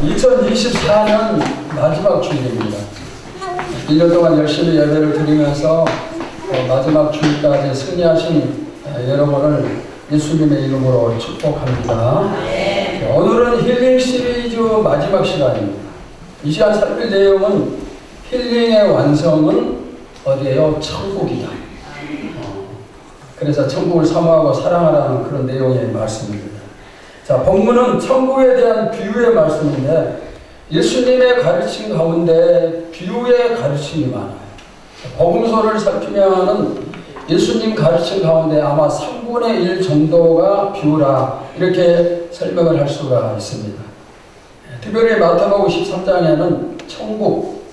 2024년 마지막 주일입니다. 1년 동안 열심히 예배를 드리면서 마지막 주일까지 승리하신 여러분을 예수님의 이름으로 축복합니다. 오늘은 힐링 시리즈 마지막 시간입니다. 이 시간 살필 내용은 힐링의 완성은 어디에요? 천국이다. 그래서 천국을 사모하고 사랑하라는 그런 내용의 말씀입니다. 자, 본문은 천국에 대한 비유의 말씀인데 예수님의 가르침 가운데 비유의 가르침이 많아요. 복음서를 살피면은 예수님 가르침 가운데 아마 3분의 1 정도가 비유라 이렇게 설명을 할 수가 있습니다. 특별히 마태복음 13장에는 천국,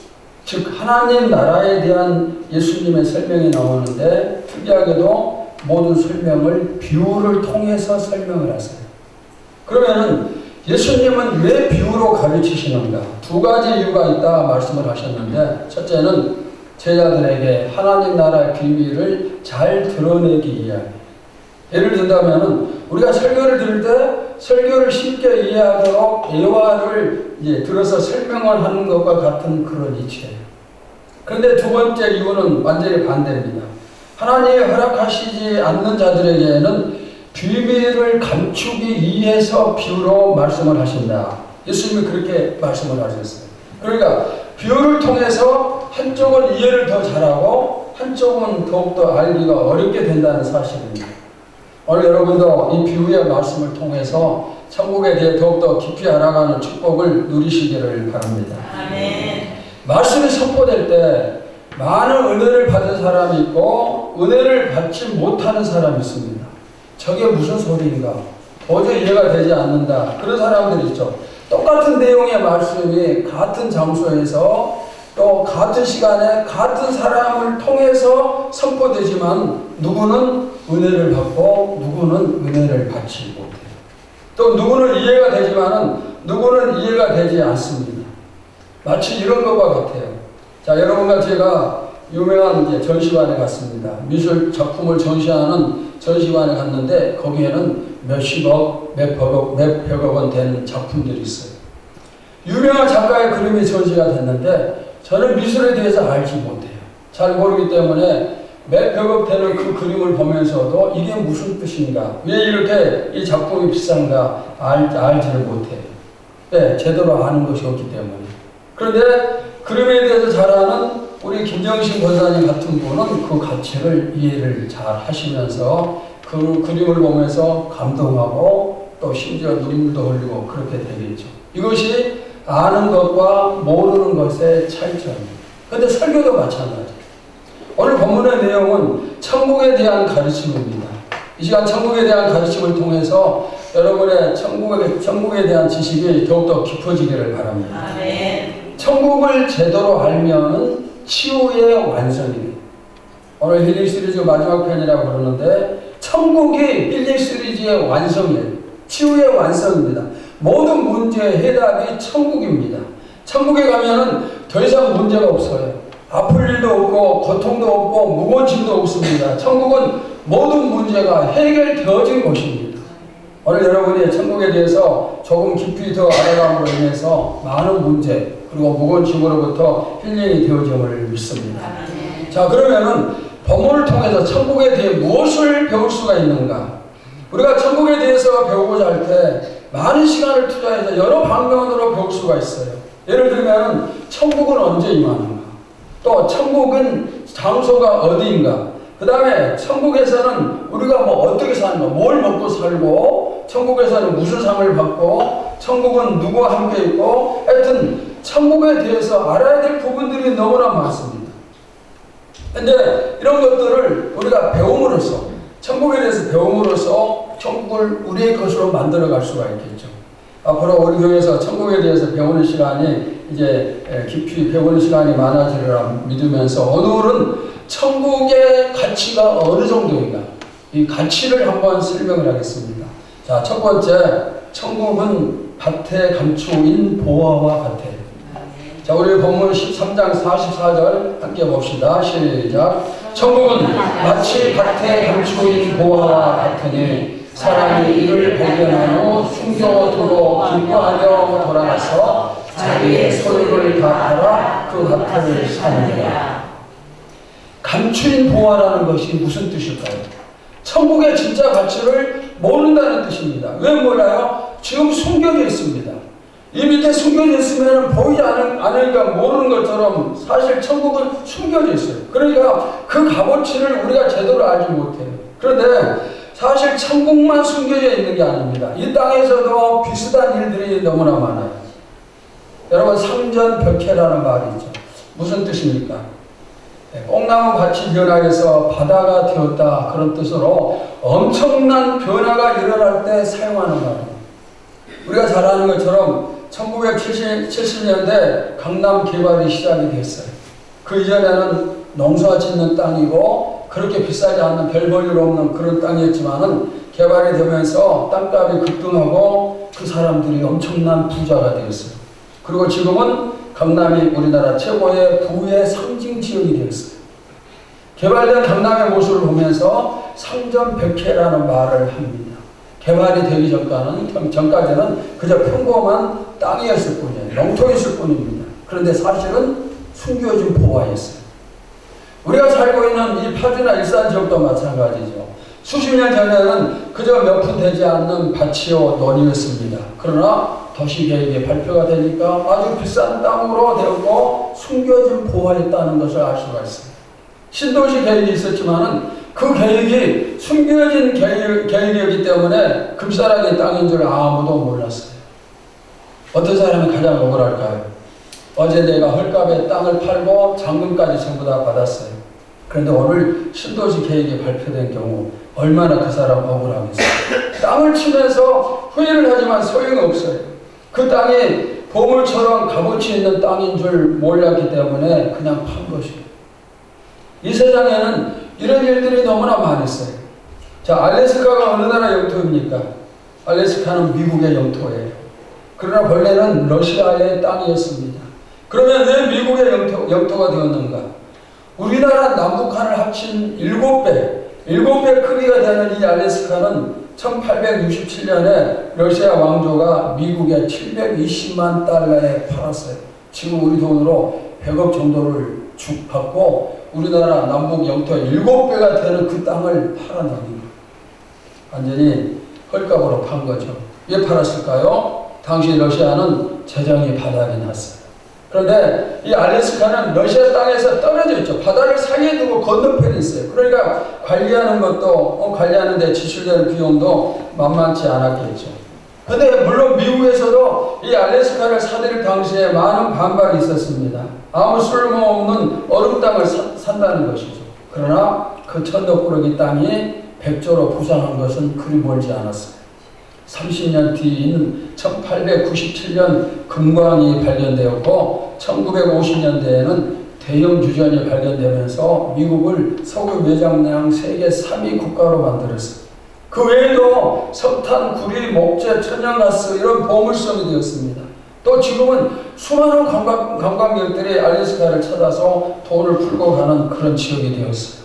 즉 하나님 나라에 대한 예수님의 설명이 나오는데 특이하게도 모든 설명을 비유를 통해서 설명을 하세요. 그러면은 예수님은 왜 비유로 가르치시는가? 두 가지 이유가 있다 말씀을 하셨는데, 첫째는 제자들에게 하나님 나라의 비밀을 잘 드러내기 위하여. 예를 든다면은 우리가 설교를 들을 때 설교를 쉽게 이해하도록 예화를 들어서 설명을 하는 것과 같은 그런 이치예요. 그런데 두 번째 이유는 완전히 반대입니다. 하나님이 허락하시지 않는 자들에게는 비밀을 감추기 위해서 비유로 말씀을 하신다. 예수님이 그렇게 말씀을 하셨어요. 그러니까 비유를 통해서 한쪽은 이해를 더 잘하고 한쪽은 더욱더 알기가 어렵게 된다는 사실입니다. 오늘 여러분도 이 비유의 말씀을 통해서 천국에 대해 더욱더 깊이 알아가는 축복을 누리시기를 바랍니다. 아멘. 말씀이 선포될 때 많은 은혜를 받은 사람이 있고 은혜를 받지 못하는 사람이 있습니다. 저게 무슨 소리인가? 도저히 이해가 되지 않는다. 그런 사람들이 있죠. 똑같은 내용의 말씀이 같은 장소에서 또 같은 시간에 같은 사람을 통해서 선포되지만 누구는 은혜를 받고 누구는 은혜를 받지 못해요. 또 누구는 이해가 되지만 누구는 이해가 되지 않습니다. 마치 이런 것과 같아요. 자, 여러분과 제가 유명한 전시관에 갔습니다. 미술 작품을 전시하는 전시관에 갔는데 거기에는 몇십억, 몇백억 원 되는 작품들이 있어요. 유명한 작가의 그림이 전시가 됐는데 저는 미술에 대해서 알지 못해요. 잘 모르기 때문에 몇백억 되는 그 그림을 보면서도 이게 무슨 뜻인가? 왜 이렇게 이 작품이 비싼가? 알지를 못해요. 네, 제대로 아는 것이 없기 때문에. 그런데 그림에 대해서 잘 아는 우리 김정신 권사님 같은 분은 그 가치를 이해를 잘 하시면서 그 그림을 보면서 감동하고 또 심지어 눈물도 흘리고 그렇게 되겠죠. 이것이 아는 것과 모르는 것의 차이점입니다. 그런데 설교도 마찬가지예요. 오늘 본문의 내용은 천국에 대한 가르침입니다. 이 시간 천국에 대한 가르침을 통해서 여러분의 천국에 대한 지식이 더욱더 깊어지기를 바랍니다. 아멘. 천국을 제대로 알면은 치유의 완성이에요. 오늘 힐링 시리즈 마지막 편이라고 그러는데 천국이 힐링 시리즈의 완성이에요. 치유의 완성입니다. 모든 문제의 해답이 천국입니다. 천국에 가면은 더 이상 문제가 없어요. 아플 일도 없고 고통도 없고 무거운 짐도 없습니다. 천국은 모든 문제가 해결되어진 곳입니다. 오늘 여러분이 천국에 대해서 조금 깊이 더 알아감으로 인해서 많은 문제 그리고 무거운 짐으로부터 힐링이 되어짐을 믿습니다. 자, 그러면은 본문을 통해서 천국에 대해 무엇을 배울 수가 있는가? 우리가 천국에 대해서 배우고자 할 때 많은 시간을 투자해서 여러 방면으로 배울 수가 있어요. 예를 들면 천국은 언제 임하는가? 또 천국은 장소가 어디인가? 그 다음에 천국에서는 우리가 어떻게 사는가? 뭘 먹고 살고 천국에서는 무슨 상을 받고 천국은 누구와 함께 있고 하여튼 천국에 대해서 알아야 될 부분들이 너무나 많습니다. 그런데 이런 것들을 우리가 배움으로써 천국에 대해서 배움으로써 천국을 우리의 것으로 만들어갈 수가 있겠죠. 앞으로 우리 교회에서 천국에 대해서 배우는 시간이 이제 깊이 배우는 시간이 많아지리라 믿으면서 오늘은 천국의 가치가 어느 정도인가 이 가치를 한번 설명을 하겠습니다. 자, 첫 번째, 천국은 밭에 감추인 보화와 같아요. 자, 우리 본문 13장 44절 함께 봅시다. 시작. 천국은 마치 밭에 감추인 보화와 같으니 사람이 이를 발견한 후 숨겨두고 기뻐하며 돌아가서 자기의 소유를 다 팔아 그 값을 사느니라. 감추인 보화라는 것이 무슨 뜻일까요? 천국의 진짜 가치를 모른다는 뜻입니다. 왜 몰라요? 지금 숨겨져 있습니다. 이 밑에 숨겨져 있으면 보이지 않으니까 모르는 것처럼 사실 천국은 숨겨져 있어요. 그러니까 그 값어치를 우리가 제대로 알지 못해요. 그런데 사실 천국만 숨겨져 있는 게 아닙니다. 이 땅에서도 비슷한 일들이 너무나 많아요. 여러분, 상전벽해라는 말이 있죠. 무슨 뜻입니까? 뽕나무 밭이 변화해서 바다가 되었다, 그런 뜻으로 엄청난 변화가 일어날 때 사용하는 말입니다. 우리가 잘 아는 것처럼 1970년대 강남 개발이 시작이 됐어요. 그 이전에는 농사 짓는 땅이고 그렇게 비싸지 않는 별 볼일 없는 그런 땅이었지만은 개발이 되면서 땅값이 급등하고 그 사람들이 엄청난 부자가 되었어요. 그리고 지금은 강남이 우리나라 최고의 부의 상징 지역이 되었어요. 개발된 강남의 모습을 보면서 상전벽해라는 말을 합니다. 개발이 되기 전까지는 그저 평범한 땅이었을 뿐이에요. 영토였을 뿐입니다. 그런데 사실은 숨겨진 보화였어요. 우리가 살고 있는 이 파주나 일산 지역도 마찬가지죠. 수십 년 전에는 그저 몇 푼 되지 않는 밭이요 논이었습니다. 그러나 도시계획이 발표가 되니까 아주 비싼 땅으로 되었고 숨겨진 보화였다는 것을 알 수가 있습니다. 신도시 계획이 있었지만은 그 계획이 숨겨진 계획이었기 때문에 금싸라기 땅인 줄 아무도 몰랐어요. 어떤 사람이 가장 억울할까요? 어제 내가 헐값에 땅을 팔고 잔금까지 전부 다 받았어요. 그런데 오늘 신도시 계획이 발표된 경우 얼마나 그 사람 억울하겠어요. 땅을 치면서 후회를 하지만 소용없어요. 그 땅이 보물처럼 값어치 있는 땅인 줄 몰랐기 때문에 그냥 판 것이에요. 이 세상에는 이런 일들이 너무나 많았어요. 자, 알래스카가 어느 나라 영토입니까? 알래스카는 미국의 영토예요. 그러나 본래는 러시아의 땅이었습니다. 그러면 왜 미국의 영토가 되었는가? 우리나라 남북한을 합친 7배 크기가 되는 이 알래스카는 1867년에 러시아 왕조가 미국에 720만 달러에 팔았어요. 지금 우리 돈으로 100억 정도를 받고 우리나라 남북 영토 7배가 되는 그 땅을 팔아납니다. 완전히 헐값으로 판 거죠. 왜 팔았을까요? 당시 러시아는 재정이 바닥이 났어요. 그런데 이 알래스카는 러시아 땅에서 떨어져 있죠. 바다를 사이에 두고 건너편에 있어요. 그러니까 관리하는 것도, 관리하는데 지출되는 비용도 만만치 않았겠죠. 근데 물론 미국에서도 이 알래스카를 사들일 당시에 많은 반발이 있었습니다. 아무 쓸모없는 얼음 땅을 산다는 것이죠. 그러나 그 천덕꾸러기 땅이 백조로 부상한 것은 그리 멀지 않았어요. 30년 뒤인 1897년 금광이 발견되었고 1950년대에는 대형 유전이 발견되면서 미국을 석유 매장량 세계 3위 국가로 만들었어요. 그 외에도 석탄, 구리, 목재, 천연가스 이런 보물섬이 되었습니다. 또 지금은 수많은 관광객들이 알래스카를 찾아서 돈을 풀고 가는 그런 지역이 되었어요.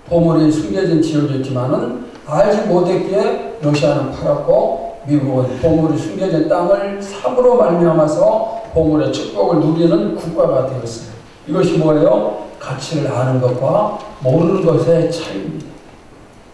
보물이 숨겨진 지역이었지만은 알지 못했기에 러시아는 팔았고 미국은 보물이 숨겨진 땅을 삽으로 말미암아서 보물의 축복을 누리는 국가가 되었어요. 이것이 뭐예요? 가치를 아는 것과 모르는 것의 차이입니다.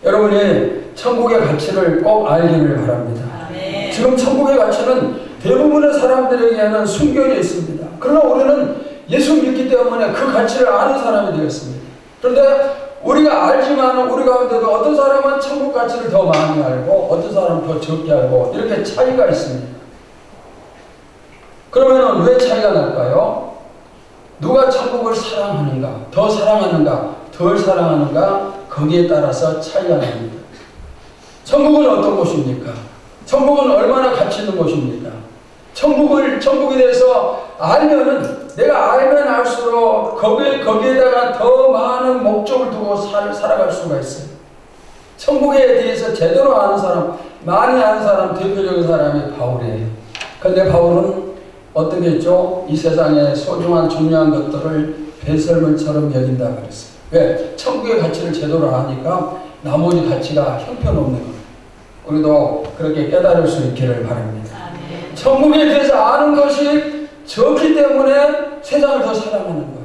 여러분이 천국의 가치를 꼭 알기를 바랍니다. 네. 지금 천국의 가치는 대부분의 사람들에게는 숨겨져 있습니다. 그러나 우리는 예수 믿기 때문에 그 가치를 아는 사람이 되었습니다. 그런데 우리가 알지만 우리 가운데도 어떤 사람은 천국 가치를 더 많이 알고 어떤 사람은 더 적게 알고 이렇게 차이가 있습니다. 그러면 왜 차이가 날까요? 누가 천국을 사랑하는가, 더 사랑하는가, 덜 사랑하는가, 거기에 따라서 차이가 납니다. 천국은 어떤 곳입니까? 천국은 얼마나 가치 있는 곳입니까? 천국에 대해서 알면은, 내가 알면 알수록 거기에다가 더 많은 목적을 두고 살아갈 수가 있어요. 천국에 대해서 제대로 아는 사람, 많이 아는 사람, 대표적인 사람이 바울이에요. 그런데 바울은 어떻게 했죠? 이 세상에 소중한 중요한 것들을 배설물처럼 여긴다 그랬어요. 왜? 천국의 가치를 제대로 아니까 나머지 가치가 형편없는 거예요. 우리도 그렇게 깨달을 수 있기를 바랍니다. 천국에 대해서 아는 것이 적기 때문에 세상을 더 사랑하는 거예요.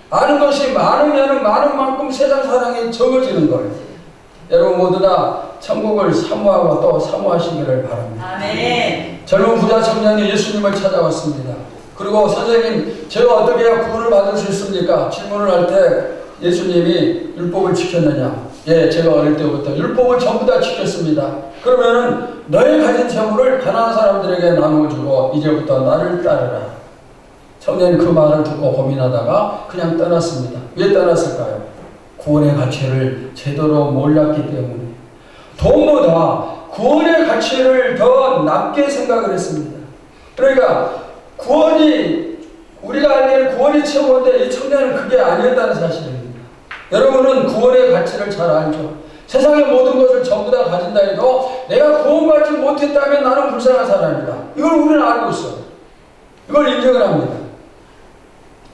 아는 것이 많으면 많은 만큼 세상 사랑이 적어지는 거예요. 여러분 모두 다 천국을 사모하고 또 사모하시기를 바랍니다. 아멘. 젊은 부자 청년이 예수님을 찾아왔습니다. 그리고 선생님, 제가 어떻게 해야 구원을 받을 수 있습니까? 질문을 할 때 예수님이 율법을 지켰느냐? 예, 제가 어릴 때부터 율법을 전부 다 지켰습니다. 그러면은 너희 가진 재물을 가난한 사람들에게 나누어주고 이제부터 나를 따르라. 청년이 그 말을 듣고 고민하다가 그냥 떠났습니다. 왜 떠났을까요? 구원의 가치를 제대로 몰랐기 때문에. 돈보다 구원의 가치를 더 낮게 생각을 했습니다. 그러니까 구원이, 우리가 알기에는 구원이 최고인데 이 청년은 그게 아니었다는 사실입니다. 여러분은 구원의 가치를 잘 알죠. 세상의 모든 것을 전부 다 가진다 해도 내가 구원받지 못했다면 나는 불쌍한 사람이다. 이걸 우리는 알고 있어요. 이걸 인정을 합니다.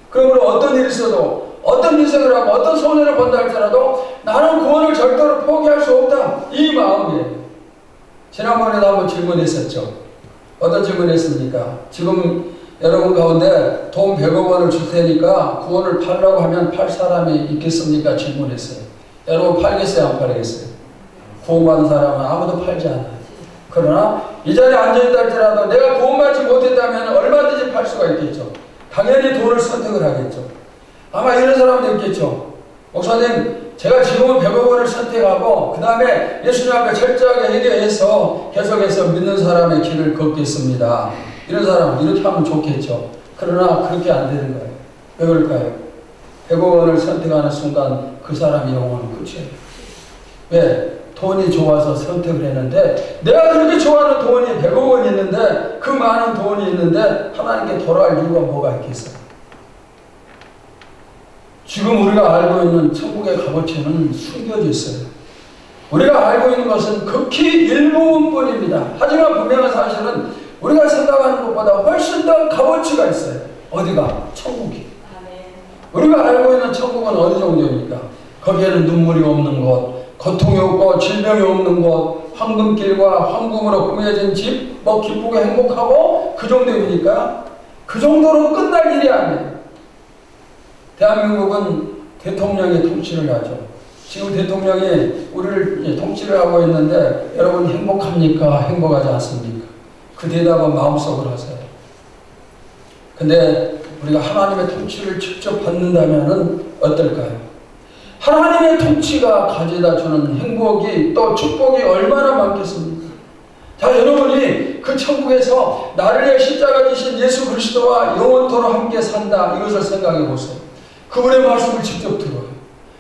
그러므로 어떤 일이 있어도, 어떤 인생을 하고 어떤 손해를 본다 할지라도 나는 구원을 절대로 포기할 수 없다. 이 마음이에요. 지난번에도 한번 질문했었죠. 어떤 질문했습니까? 지금 여러분 가운데 돈 100억 원을 줄 테니까 구원을 팔라고 하면 팔 사람이 있겠습니까? 질문했어요. 여러분 팔겠어요? 안 팔겠어요? 구원받은 사람은 아무도 팔지 않아요. 그러나 이 자리에 앉아있다 할지라도 내가 구원받지 못했다면 얼마든지 팔 수가 있겠죠. 당연히 돈을 선택을 하겠죠. 아마 이런 사람도 있겠죠. 목사님, 제가 지금은 100억 원을 선택하고 그 다음에 예수님 앞에 철저하게 회개해서 계속해서 믿는 사람의 길을 걷겠습니다. 이런 사람은 이렇게 하면 좋겠죠. 그러나 그렇게 안 되는 거예요. 왜 그럴까요? 100억 원을 선택하는 순간 그 사람의 영혼은 끝이에요. 왜? 돈이 좋아서 선택을 했는데 내가 그렇게 좋아하는 돈이 100억 원이 있는데 그 많은 돈이 있는데 하나님께 돌아갈 이유가 뭐가 있겠어요? 지금 우리가 알고 있는 천국의 값어치는 숨겨져 있어요. 우리가 알고 있는 것은 극히 일부분뿐입니다. 하지만 분명한 사실은 우리가 생각하는 것보다 훨씬 더 값어치가 있어요. 어디가? 천국이. 우리가 알고 있는 천국은 어디 정도입니까? 거기에는 눈물이 없는 곳, 고통이 없고 질병이 없는 곳, 황금길과 황금으로 꾸며진 집, 뭐 기쁘게 행복하고 그 정도입니까? 그 정도로 끝날 일이 아니에요. 대한민국은 대통령이 통치를 하죠. 지금 대통령이 우리를 통치를 하고 있는데 여러분 행복합니까? 행복하지 않습니까? 그 대답은 마음속으로 하세요. 근데 우리가 하나님의 통치를 직접 받는다면 어떨까요? 하나님의 통치가 가져다 주는 행복이 또 축복이 얼마나 많겠습니까? 자, 여러분이 그 천국에서 나를 위해 십자가 지신 예수 그리스도와 영원토록 함께 산다, 이것을 생각해 보세요. 그분의 말씀을 직접 들어요.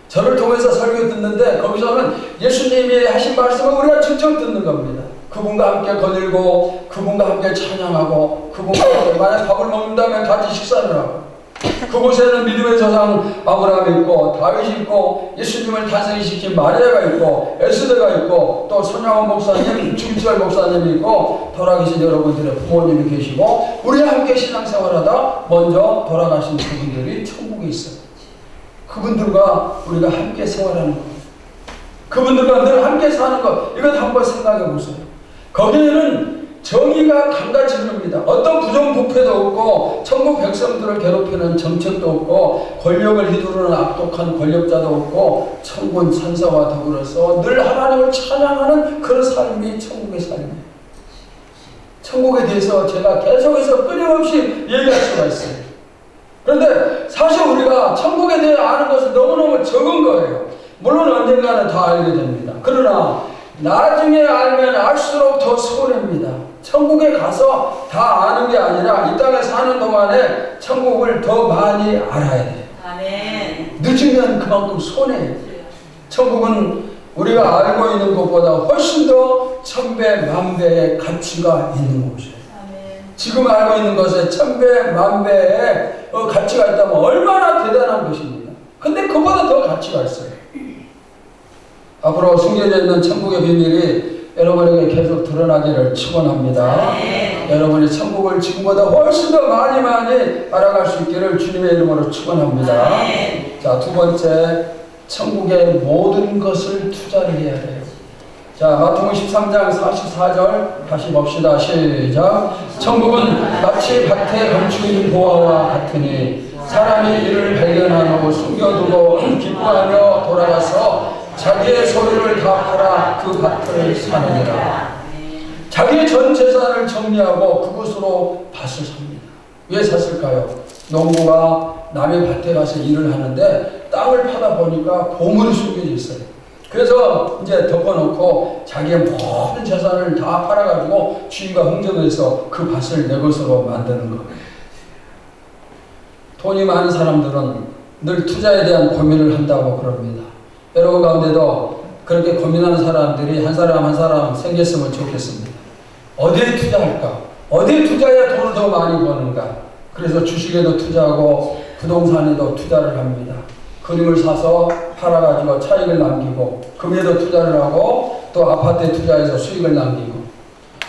저를 통해서 설교 듣는데 거기서는 예수님이 하신 말씀을 우리가 직접 듣는 겁니다. 그분과 함께 거닐고 그분과 함께 찬양하고 그분과 함께 만약 밥을 먹는다면 같이 식사를 하고 그곳에는 믿음의 조상 아브라함이 있고 다윗이 있고 예수님을 탄생시킨 마리아가 있고 에스더가 있고 또 손양원 목사님, 주기철 목사님이 있고 돌아계신 여러분들의 부모님이 계시고 우리와 함께 신앙생활하다 먼저 돌아가신 그분들이 천국에 있어요. 그분들과 우리가 함께 생활하는 것, 그분들과 늘 함께 사는 것, 이것 한번 생각해 보세요. 거기에는 정의가 강같이 흐릅니다. 어떤 부정부패도 없고 천국 백성들을 괴롭히는 정책도 없고 권력을 휘두르는 악독한 권력자도 없고 천군 천사와 더불어서 늘 하나님을 찬양하는 그런 삶이 천국의 삶이에요. 천국에 대해서 제가 계속해서 끊임없이 얘기할 수가 있어요. 그런데 사실 우리가 천국에 대해 아는 것은 너무너무 적은 거예요. 물론 언젠가는 다 알게 됩니다. 그러나 나중에 알면 알수록 더 손해입니다. 천국에 가서 다 아는 게 아니라 이 땅에 사는 동안에 천국을 더 많이 알아야 돼요. 아멘. 늦으면 그만큼 손해예요. 천국은 우리가 알고 있는 것보다 훨씬 더 천배 만배의 가치가 있는 곳이에요. 지금 알고 있는 것에 천배 만배의 가치가 있다면 얼마나 대단한 것입니다. 근데 그보다 더 가치가 있어요. 앞으로 숨겨져 있는 천국의 비밀이 여러분에게 계속 드러나기를 축원합니다. 여러분이 천국을 지금보다 훨씬 더 많이 알아갈 수 있기를 주님의 이름으로 축원합니다. 자, 두 번째, 천국의 모든 것을 투자를 해야 돼요. 자, 마태복음 13장 44절 다시 봅시다. 시작. 천국은 마치 밭에 감추인 보화와 같으니 사람이 이를 발견한 후 숨겨두고 기뻐하며 돌아가서 자기의 소유를 다 팔아 그 밭을 사느니라. 자기의 전 재산을 정리하고 그곳으로 밭을 삽니다. 왜 샀을까요? 농부가 남의 밭에 가서 일을 하는데 땅을 파다 보니까 보물이 숨겨져 있어요. 그래서 이제 덮어놓고 자기의 모든 재산을 다 팔아가지고 주인과 흥정해서 그 밭을 내 것으로 만드는 거예요. 돈이 많은 사람들은 늘 투자에 대한 고민을 한다고 그럽니다. 여러분 가운데도 그렇게 고민하는 사람들이 한 사람 한 사람 생겼으면 좋겠습니다. 어디에 투자할까? 어디에 투자해야 돈을 더 많이 버는가? 그래서 주식에도 투자하고 부동산에도 투자를 합니다. 그림을 사서 팔아가지고 차익을 남기고 금에도 투자를 하고 또 아파트에 투자해서 수익을 남기고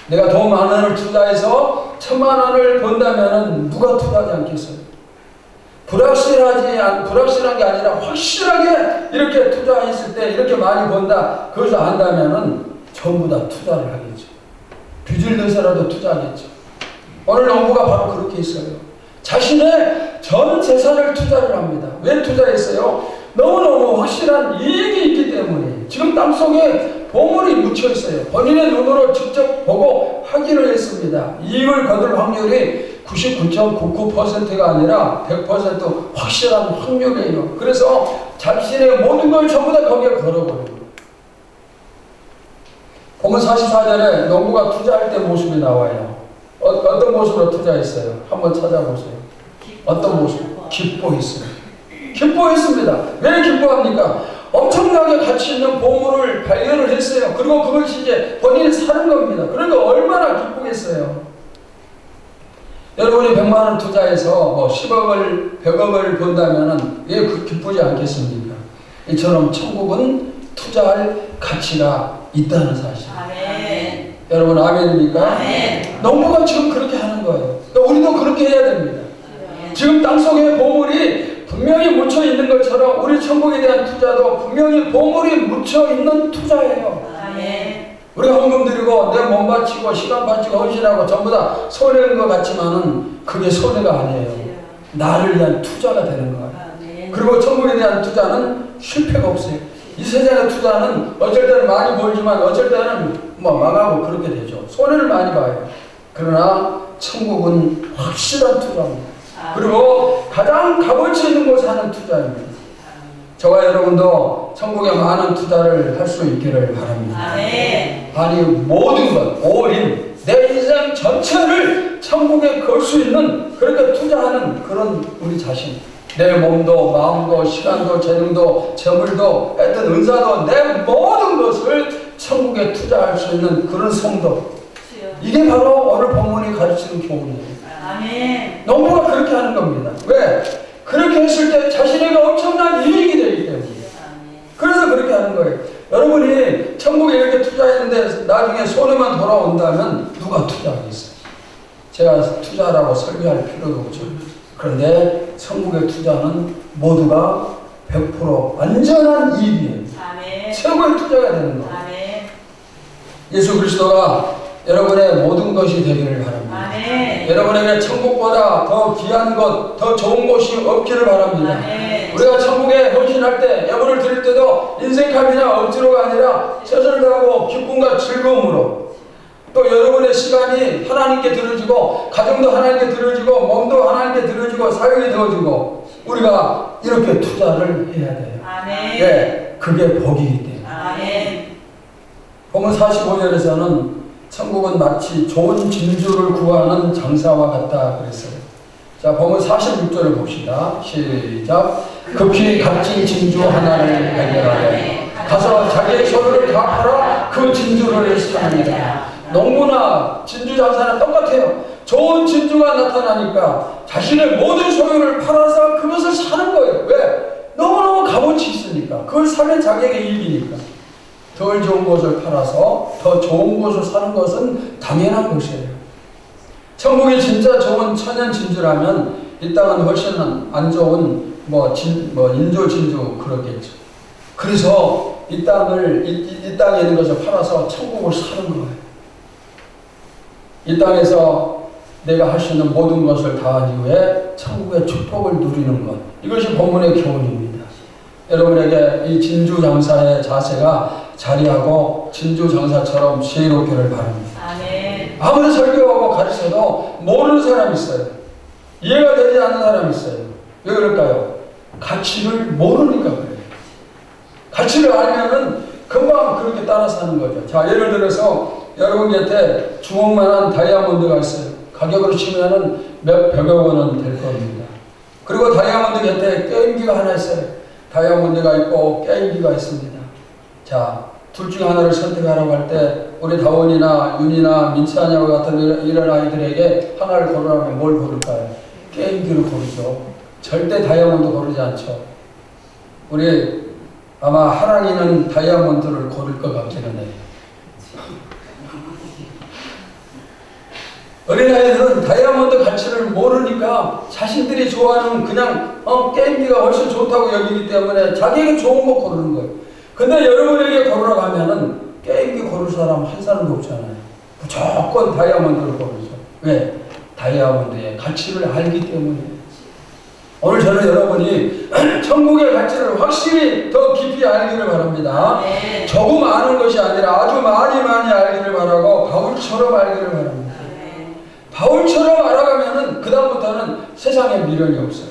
내가 돈 10,000원을 투자해서 1,000,000원을 번다면 누가 투자하지 않겠어요? 불확실한 게 아니라 확실하게 이렇게 투자했을 때 이렇게 많이 번다 그것을 안다면은 전부 다 투자를 하겠죠. 빚을 내서라도 투자하겠죠. 오늘 농부가 바로 그렇게 했어요. 자신의 전 재산을 투자를 합니다. 왜 투자했어요? 너무너무 확실한 이익이 있기 때문에. 지금 땅속에 보물이 묻혀 있어요. 본인의 눈으로 직접 보고 확인을 했습니다. 이익을 거둘 확률이 99.99%가 아니라 100% 확실한 확률이에요. 그래서 자신의 모든 걸 전부 다 거기에 걸어버려요. 보면 44절에 농부가 투자할 때 모습이 나와요. 어떤 모습으로 투자했어요? 한번 찾아보세요. 어떤 모습? 기뻐했어요. 기뻐했습니다. 왜 기뻐합니까? 엄청나게 가치 있는 보물을 발견을 했어요. 그리고 그것이 이제 본인이 사는 겁니다. 그러니까 얼마나 기쁘겠어요. 여러분이 100만원 투자해서 뭐 10억을 100억을 번다면 왜 기쁘지 않겠습니까? 이처럼 천국은 투자할 가치가 있다는 사실. 아멘. 여러분 아멘입니까? 아멘. 농부가 지금 그렇게 하는 거예요. 그러니까 우리도 그렇게 해야 됩니다. 아멘. 지금 땅속에 보물이 분명히 묻혀 있는 것처럼 우리 천국에 대한 투자도 분명히 보물이 묻혀 있는 투자예요. 아멘. 우리가 헌금 드리고 내 몸 바치고 시간 바치고 헌신하고 전부 다 손해인 것 같지만은 그게 손해가 아니에요. 나를 위한 투자가 되는 거예요. 아멘. 그리고 천국에 대한 투자는 실패가 없어요. 이 세상의 투자는 어쩔 때는 많이 벌지만 어쩔 때는 뭐 망하고 그렇게 되죠. 손해를 많이 봐요. 그러나 천국은 확실한 투자입니다. 그리고 가장 값어치 있는 곳에 하는 투자입니다. 저와 여러분도 천국에 많은 투자를 할 수 있기를 바랍니다. 아멘. 아니 모든 것, 올인, 내 인생 전체를 천국에 걸 수 있는 그렇게 투자하는 그런 우리 자신. 내 몸도 마음도 시간도 재능도 재물도 하여튼 은사도 내 모든 것을 천국에 투자할 수 있는 그런 성도. 이게 바로 오늘 본문이 가르치는 교훈이에요. 아멘. 농부가 그렇게 하는 겁니다. 왜? 그렇게 했을 때 자신에게 엄청난 이익이 되기 때문에. 그래서 그렇게 하는 거예요. 여러분이 천국에 이렇게 투자했는데 나중에 손해만 돌아온다면 누가 투자하겠어요? 제가 투자라고 설교할 필요도 없죠. 그런데 천국의 투자는 모두가 100% 완전한 이익이에요. 아멘. 최고의 투자가 되는 거예요. 아멘. 예수 그리스도가 여러분의 모든 것이 되기를 바랍니다. 아멘. 여러분에게 천국보다 더 귀한 것, 더 좋은 곳이 없기를 바랍니다. 아멘. 우리가 천국에 헌신할 때, 예물을 드릴 때도 인색함이나 억지로가 아니라 최선을 다하고 기쁨과 즐거움으로 또 여러분의 시간이 하나님께 드려지고 가정도 하나님께 드려지고 몸도 하나님께 드려지고 사역이 되어지고 우리가 이렇게 투자를 해야 돼요. 아멘. 네, 그게 복이기 때문에. 아멘. 보면 45절에서는 천국은 마치 좋은 진주를 구하는 장사와 같다 그랬어요. 자, 보면 46절을 봅시다. 시작. 급히 값진 진주 하나를 발견하여 가서 자기의 소유를 다 팔아 그 진주를 사느니라. 농부나 진주 장사는 똑같아요. 좋은 진주가 나타나니까 자신의 모든 소유를 팔아서 그것을 사는 거예요. 왜? 너무너무 값어치 있으니까. 그걸 사면 자기에게 이익이니까. 덜 좋은 것을 팔아서 더 좋은 것을 사는 것은 당연한 것이에요. 천국이 진짜 좋은 천연 진주라면 이 땅은 훨씬 안 좋은 인조 진주 그러겠죠. 그래서 이 땅에 있는 것을 팔아서 천국을 사는 거예요. 이 땅에서 내가 할 수 있는 모든 것을 다한 이후에 천국의 축복을 누리는 것. 이것이 본문의 교훈입니다. 여러분에게 이 진주장사의 자세가 자리하고 진주장사처럼 지혜롭기를 바랍니다. 아멘. 아무리 설교하고 가르쳐도 모르는 사람이 있어요. 이해가 되지 않는 사람이 있어요. 왜 그럴까요? 가치를 모르니까 그래요. 가치를 알면은 금방 그렇게 따라 사는 거죠. 자, 예를 들어서 여러분 곁에 주먹만한 다이아몬드가 있어요. 가격으로 치면은 몇백억 원은 될 겁니다. 그리고 다이아몬드 곁에 게임기가 하나 있어요. 다이아몬드가 있고 게임기가 있습니다. 자, 둘 중 하나를 선택하라고 할 때 우리 다원이나 윤이나 민찬이와 같은 이런 아이들에게 하나를 고르라면 뭘 고를까요? 게임기를 고르죠. 절대 다이아몬드 고르지 않죠. 우리 아마 하랑이는 다이아몬드를 고를 것 같기는 해요. 어린아이들은 다이아몬드 가치를 모르니까 자신들이 좋아하는 그냥 게임기가 훨씬 좋다고 여기기 때문에 자기에게 좋은 거 고르는 거예요. 근데 여러분에게 고르라고 하면은 게임기 고를 사람 한 사람도 없잖아요. 무조건 다이아몬드를 고르죠. 왜? 다이아몬드의 가치를 알기 때문에. 오늘 저는 여러분이 천국의 가치를 확실히 더 깊이 알기를 바랍니다. 네. 조금 아는 것이 아니라 아주 많이 알기를 바라고 바울처럼 알기를 바랍니다. 네. 바울처럼 알아가면은 그 다음부터는 세상에 미련이 없어요.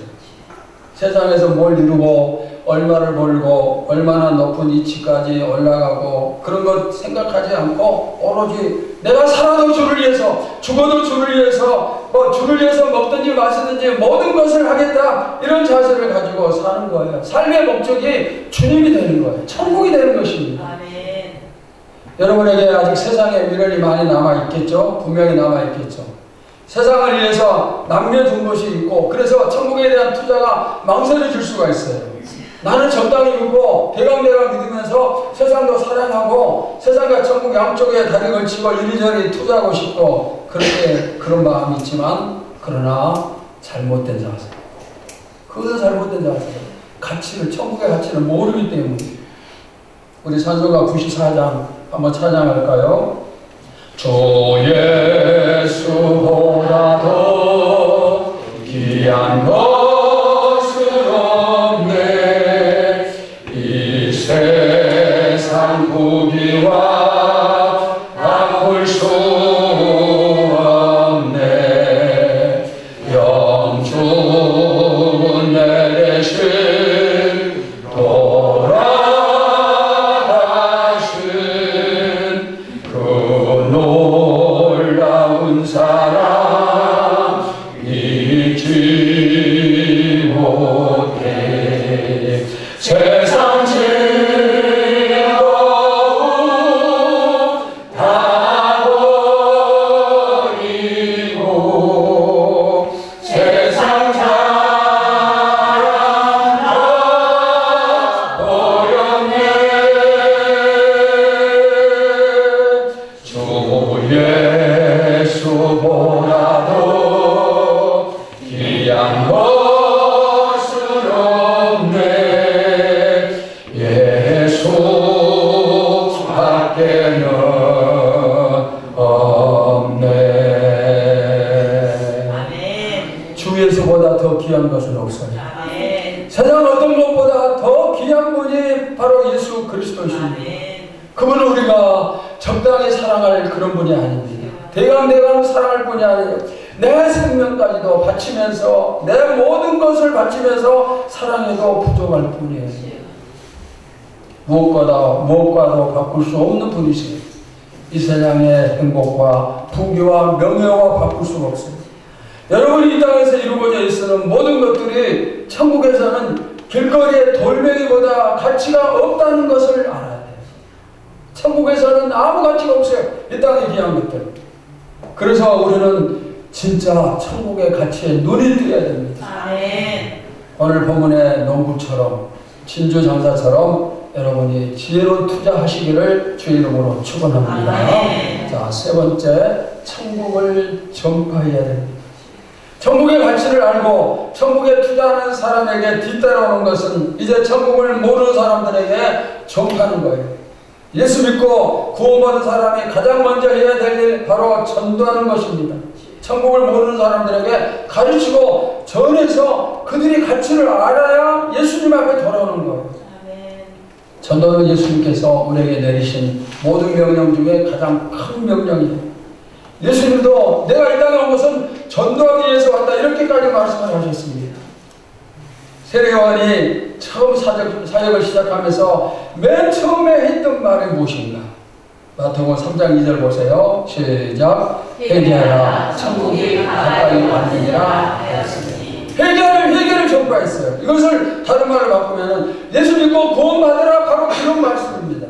세상에서 뭘 이루고 얼마를 벌고 얼마나 높은 위치까지 올라가고 그런 것 생각하지 않고 오로지 내가 살아도 주를 위해서 죽어도 주를 위해서 주를 위해서 먹든지 마시든지 모든 것을 하겠다 이런 자세를 가지고 사는 거예요. 삶의 목적이 주님이 되는 거예요. 천국이 되는 것입니다. 아멘. 여러분에게 아직 세상에 미련이 많이 남아있겠죠? 분명히 남아있겠죠. 세상을 위해서 남겨둔 것이 있고 그래서 천국에 대한 투자가 망설여질 수가 있어요. 나는 적당히 믿고 대강대강 믿으면서 세상도 사랑하고 세상과 천국 양쪽에 다리 걸치고 이리저리 투자하고 싶고 그렇게 그런 마음이 있지만 그러나 잘못된 자세. 그것은 잘못된 자세. 가치를 천국의 가치를 모르기 때문에 우리 찬송가 94장 한번 찬양할까요? 주 예수보다 더 귀한 것은 없네 이 세상 부귀와 바꿀 수 없네 영주 내 대신 돌아가신 그 놀라운 사랑 잊지 못해 세상 즐거움 다 버리고 세상 사랑 다 버렸네 주 예수보다도 귀한 것은 없네 예수밖에는 없네 아멘. 주 예수보다 더 귀한 것은 없어요. 아멘. 세상 어떤 것보다 더 귀한 분이 바로 예수 그리스도이십니다. 아멘. 그분은 우리가 적당히 사랑할 그런 분이 아닙니다. 대강대강 사랑할 분이 아니에요. 내 생명까지도 바치면서 내 모든 것을 바치면서 사랑해도 부족할 뿐이에요. 무엇과도 바꿀 수 없는 분이세요. 이 세상의 행복과 부귀와 명예와 바꿀 수가 없어요. 여러분이 이 땅에서 이루어져 있는 모든 것들이 천국에서는 길거리의 돌멩이보다 가치가 없다는 것을 알아야 돼요. 천국에서는 아무 가치가 없어요. 이 땅의 귀한 것들. 그래서 우리는 진짜 천국의 가치에 눈이 뜨여야 됩니다. 아멘. 오늘 본문의 농부처럼 진주장사처럼 여러분이 지혜로운 투자하시기를 주의 이름으로 축원합니다. 아멘. 자, 세 번째 천국을 전파해야 됩니다. 천국의 가치 가치를 알고 천국에 투자하는 사람에게 뒤따라오는 것은 이제 천국을 모르는 사람들에게 전파하는 거예요. 예수 믿고 구원받은 사람이 가장 먼저 해야 될 일 바로 전도하는 것입니다. 천국을 모르는 사람들에게 가르치고 전해서 그들이 가치를 알아야 예수님 앞에 돌아오는 거예요. 전도는 예수님께서 우리에게 내리신 모든 명령 중에 가장 큰 명령이에요. 예수님도 내가 이 땅에 온 것은 전도하기 위해서 왔다 이렇게까지 말씀을 하셨습니다. 세례요한이 처음 사역을 시작하면서 맨 처음에 했던 말이 무엇인가? 마태복음 3장 2절 보세요. 시작. 회개하라 천국이 가까이 왔느니라 하였으니. 회개를 전파했어요. 이것을 다른 말로 바꾸면 예수 믿고 구원받으라 바로 그런 말씀입니다.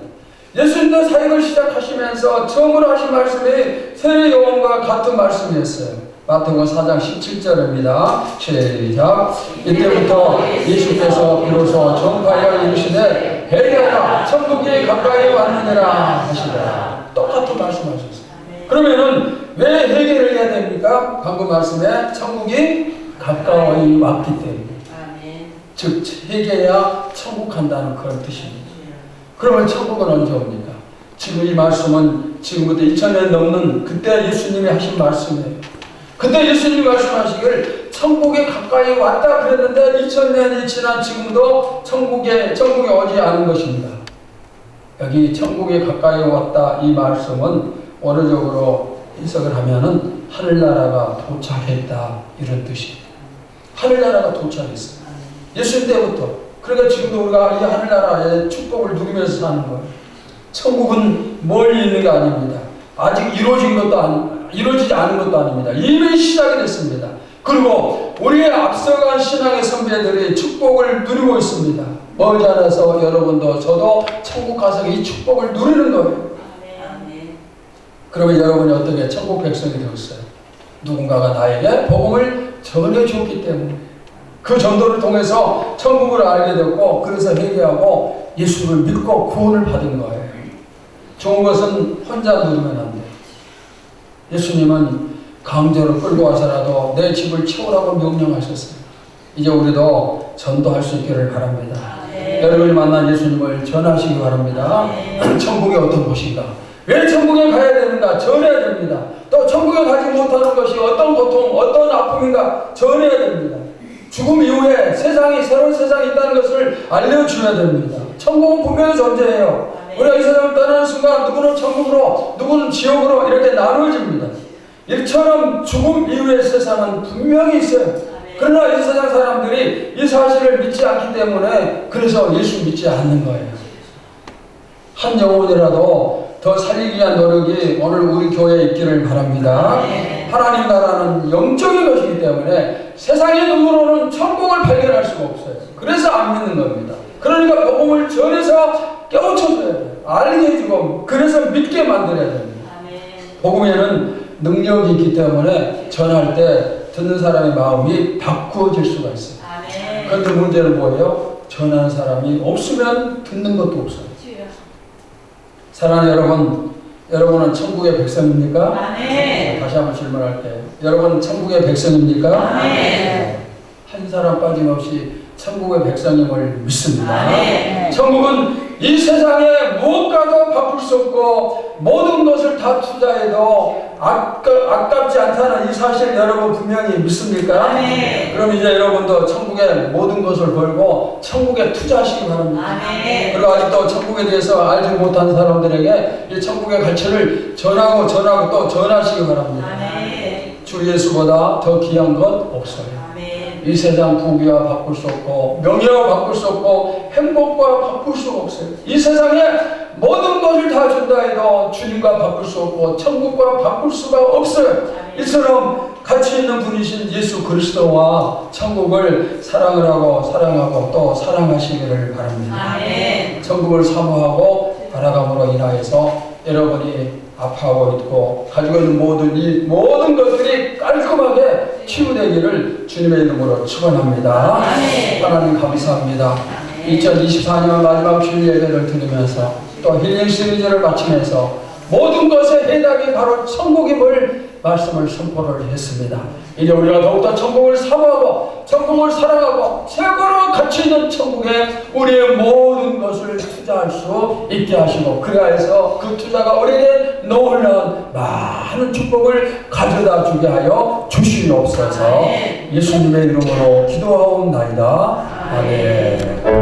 예수님도 사역을 시작하시면서 처음으로 하신 말씀이 세례요한과 같은 말씀이었어요. 마태복음 4장 17절입니다. 시작. 이때부터 예수께서 비로소 전파하여 이르시되 회개하라 천국이 가까이 왔느니라 하시더라. 똑같은 말씀하셨어요. 그러면은 왜 회개를 해야 됩니까? 방금 말씀에 천국이 가까이 왔기 때문에. 즉 회개해야 천국 간다는 그런 뜻입니다. 그러면 천국은 언제 옵니까? 지금 이 말씀은 지금부터 2000년 넘는 그때 예수님이 하신 말씀이에요. 그때 예수님이 말씀하시길 천국에 가까이 왔다 그랬는데 2000년이 지난 지금도 천국에 오지 않은 것입니다. 여기 천국에 가까이 왔다 이 말씀은 원어적으로 해석을 하면은 하늘나라가 도착했다 이런 뜻입니다. 하늘나라가 도착했어요. 예수님 때부터. 그러니까 지금도 우리가 이 하늘나라의 축복을 누리면서 사는 거예요. 천국은 멀리 있는 게 아닙니다. 아직 이루어지지 않은 것도 아닙니다. 이미 시작이 됐습니다. 그리고 우리의 앞서간 신앙의 선배들이 축복을 누리고 있습니다. 머지않아서 여러분도 저도 천국 가서 이 축복을 누리는 거예요. 그러면 여러분이 어떻게 천국 백성이 되었어요? 누군가가 나에게 복음을 전해줬기 때문에 그 전도를 통해서 천국을 알게 됐고 그래서 회개하고 예수를 믿고 구원을 받은 거예요. 좋은 것은 혼자 누리면 안 돼요. 예수님은 강제로 끌고 와서라도 내 집을 채우라고 명령하셨어요. 이제 우리도 전도할 수 있기를 바랍니다. 여러분이 만난 예수님을 전하시기 바랍니다. 천국이 어떤 곳인가? 왜 천국에 가야 되는가? 전해야 됩니다. 또 천국에 가지 못하는 것이 어떤 고통, 어떤 아픔인가? 전해야 됩니다. 죽음 이후에 세상이 새로운 세상이 있다는 것을 알려줘야 됩니다. 천국은 분명히 존재해요. 우리가 이 세상을 떠나는 순간 누구는 천국으로 누구는 지옥으로 이렇게 나누어집니다. 이처럼 죽음 이후의 세상은 분명히 있어요. 그러나 이 세상 사람들이 이 사실을 믿지 않기 때문에 그래서 예수 믿지 않는 거예요. 한 영혼이라도 더 살리기 위한 노력이 오늘 우리 교회에 있기를 바랍니다. 하나님 나라는 영적인 것이기 때문에 세상의 눈으로는 천국을 발견할 수가 없어요. 그래서 안 믿는 겁니다. 그러니까 복음을 전해서 깨우쳐줘야 돼요. 알게 해주고 그래서 믿게 만들어야 됩니다. 복음에는 능력이 있기 때문에 전할 때 듣는 사람의 마음이 바꾸어질 수가 있어요. 그런데 문제는 뭐예요? 전하는 사람이 없으면 듣는 것도 없어요. 사랑하는 여러분, 여러분은 천국의 백성입니까? 다시 한번 질문할게요. 여러분은 천국의 백성입니까? 한 사람 빠짐없이 천국의 백성임을 믿습니다. 천국은 이 세상에 무엇과도 바꿀 수 없고 모든 것을 다 투자해도 아깝지 않다는 이 사실 여러분 분명히 믿습니까? 그럼 이제 여러분도 천국의 모든 것을 걸고 천국에 투자하시기 바랍니다. 그리고 아직도 천국에 대해서 알지 못한 사람들에게 이 천국의 가치를 전하고 또 전하시기 바랍니다. 주 예수보다 더 귀한 것 없어요. 이 세상 부귀와 바꿀 수 없고 명예와 바꿀 수 없고 행복과 바꿀 수가 없어요. 이 세상에 모든 것을 다 준다 해도 주님과 바꿀 수 없고 천국과 바꿀 수가 없어요. 이처럼 가치 있는 분이신 예수 그리스도와 천국을 사랑하고 또 사랑하시기를 바랍니다. 천국을 사모하고 바라감으로 인하여서 여러분이 아파하고 있고 가지고 있는 모든 것들이 깔끔하게 치유되기를 주님의 이름으로 축원합니다. 하나님 감사합니다. 2024년 마지막 주일 예배를 드리면서 또 힐링 시리즈를 마치면서 모든 것의 해답이 바로 천국임을 말씀을 선포를 했습니다. 이제 우리가 더욱더 천국을 사모하고 천국을 사랑하고 최고로 가치 있는 천국에 우리의 모든 것을 투자할 수 있게 하시고 그래서 그 투자가 우리에게 놀라운 많은 축복을 가져다 주게 하여 주시옵소서. 예수님의 이름으로 기도하옵나이다. 아멘.